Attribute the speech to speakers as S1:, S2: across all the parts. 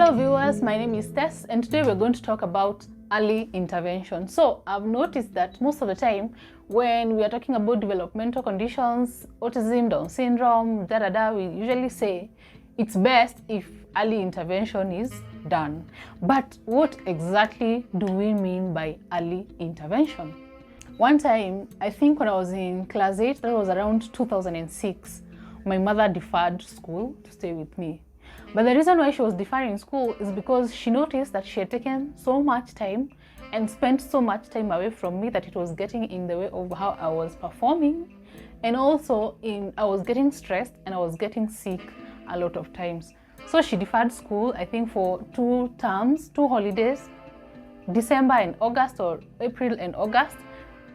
S1: Hello viewers, my name is Tess and today we're going to talk about early intervention. So I've noticed that most of the time when we are talking about developmental conditions, autism, Down syndrome, we usually say it's best if early intervention is done. But what exactly do we mean by early intervention? One time, I think when I was in class 8, that was around 2006, my mother deferred school to stay with me. But the reason why she was deferring school is because she noticed that she had taken so much time and spent so much time away from me that it was getting in the way of how I was performing. And also I was getting stressed and I was getting sick a lot of times. So she deferred school, I think for 2 terms, 2 holidays, December and August, or April and August.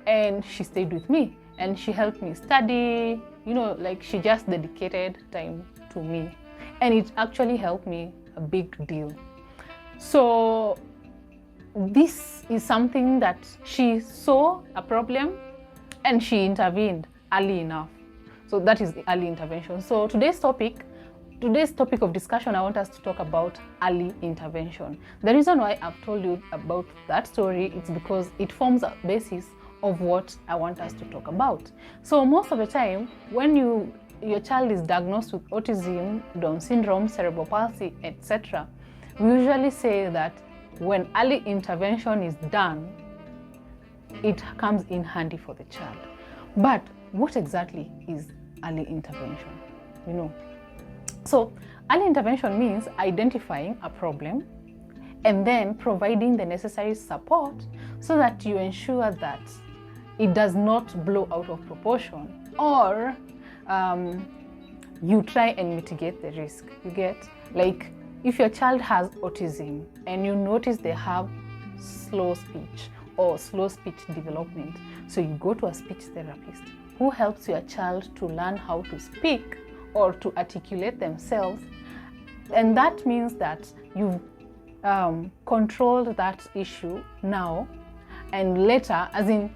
S1: And she stayed with me and she helped me study, like she just dedicated time to me. And it actually helped me a big deal. So this is something that she saw a problem and she intervened early enough. So that is the early intervention. So today's topic of discussion, I want us to talk about early intervention. The reason why I've told you about that story is because it forms a basis of what I want us to talk about. So most of the time when your child is diagnosed with autism, Down syndrome, cerebral palsy, etc., we usually say that when early intervention is done, it comes in handy for the child. But what exactly is early intervention? So early intervention means identifying a problem and then providing the necessary support so that you ensure that it does not blow out of proportion, or you try and mitigate the risk. You get, like, if your child has autism and you notice they have slow speech or slow speech development, so you go to a speech therapist who helps your child to learn how to speak or to articulate themselves. And that means that you've controlled that issue now, and later, as in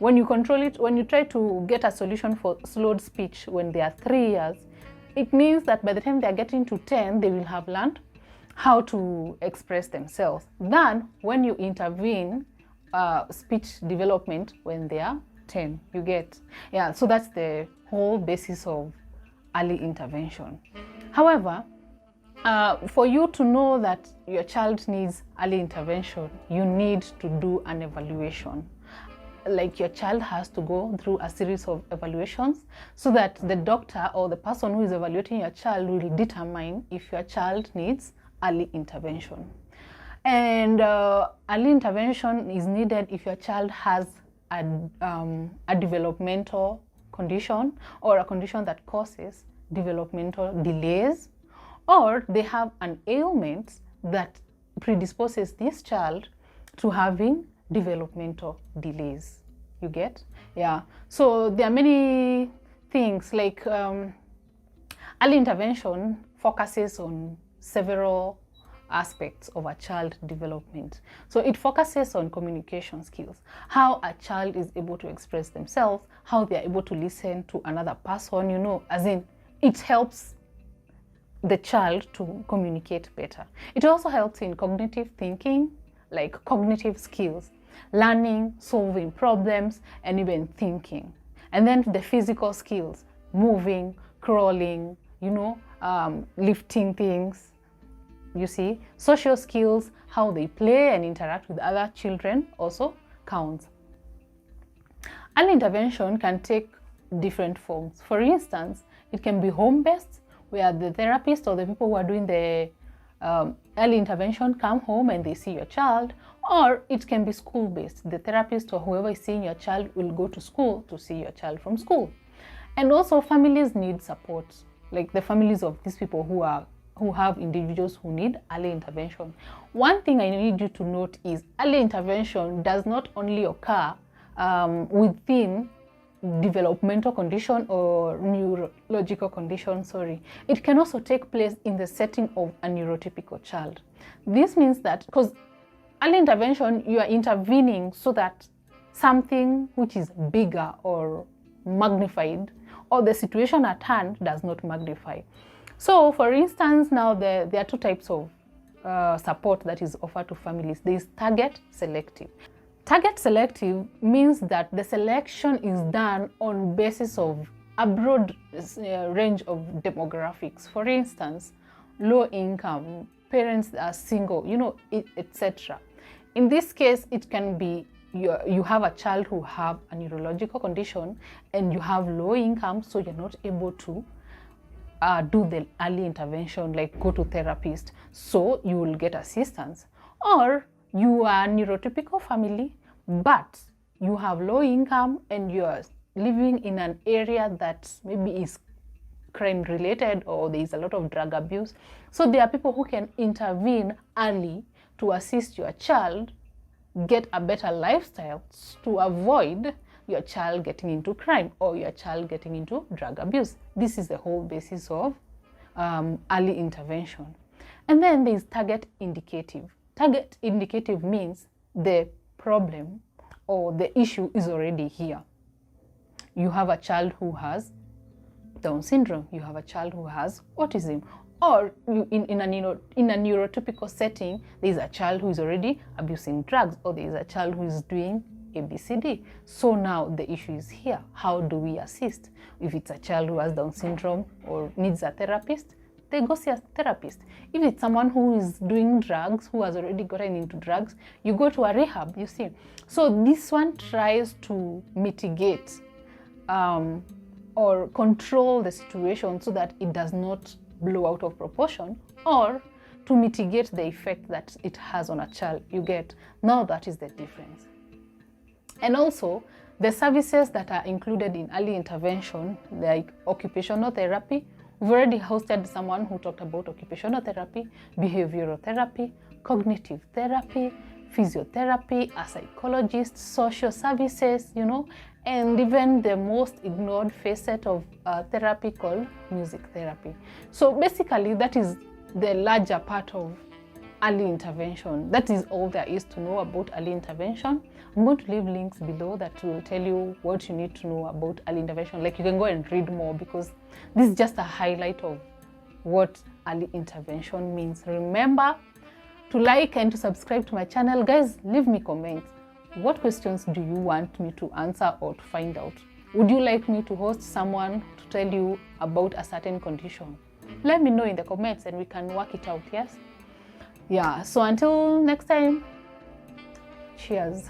S1: when you control it, when you try to get a solution for slowed speech when they are 3 years, it means that by the time they are getting to 10, they will have learned how to express themselves. Then when you intervene speech development when they are 10, you get. Yeah, so that's the whole basis of early intervention. However, for you to know that your child needs early intervention, you need to do an evaluation. Like, your child has to go through a series of evaluations so that the doctor or the person who is evaluating your child will determine if your child needs early intervention. And early intervention is needed if your child has a developmental condition or a condition that causes developmental delays, or they have an ailment that predisposes this child to having developmental delays. You get? Yeah. So there are many things, like early intervention focuses on several aspects of a child development. So it focuses on communication skills, how a child is able to express themselves, how they are able to listen to another person, as in it helps the child to communicate better. It also helps in cognitive thinking, like cognitive skills, learning, solving problems, and even thinking. And then the physical skills, moving, crawling, lifting things. You see, social skills, how they play and interact with other children also counts. Early intervention can take different forms. For instance, it can be home-based, where the therapist or the people who are doing the early intervention come home and they see your child, or it can be school-based. The therapist or whoever is seeing your child will go to school to see your child from school. And also families need support, like the families of these people who have individuals who need early intervention. One thing I need you to note is early intervention does not only occur within developmental condition or neurological condition, it can also take place in the setting of a neurotypical child. This means that, because early intervention, you are intervening so that something which is bigger or magnified, or the situation at hand does not magnify. So for instance, now there are 2 types of support that is offered to families. There is target selective. Target selective means that the selection is done on basis of a broad range of demographics. For instance, low income, parents that are single, etc. In this case, it can be you have a child who have a neurological condition and you have low income, so you're not able to do the early intervention, like go to therapist, so you will get assistance. Or you are a neurotypical family, but you have low income and you are living in an area that maybe is crime related or there is a lot of drug abuse. So there are people who can intervene early to assist your child get a better lifestyle to avoid your child getting into crime or your child getting into drug abuse. This is the whole basis of early intervention. And then there is target indicative. Target indicative means the problem or the issue is already here. You have a child who has Down syndrome, you have a child who has autism, or in a neurotypical setting, there is a child who is already abusing drugs, or there is a child who is doing ABCD. So now the issue is here. How do we assist? If it's a child who has Down syndrome or needs a therapist, they go see a therapist. If it's someone who is doing drugs, who has already gotten into drugs, you go to a rehab, you see. So this one tries to mitigate or control the situation so that it does not blow out of proportion, or to mitigate the effect that it has on a child. You get, now that is the difference. And also the services that are included in early intervention, like occupational therapy. We've already hosted someone who talked about occupational therapy, behavioral therapy, cognitive therapy, physiotherapy, a psychologist, social services, and even the most ignored facet of therapy called music therapy. So basically, that is the larger part of early intervention. That is all there is to know about early intervention. I'm going to leave links below that will tell you what you need to know about early intervention. Like, you can go and read more, because this is just a highlight of what early intervention means. Remember to like and to subscribe to my channel. Guys, leave me comments. What questions do you want me to answer or to find out? Would you like me to host someone to tell you about a certain condition? Let me know in the comments and we can work it out, yes? Yeah, so until next time, cheers.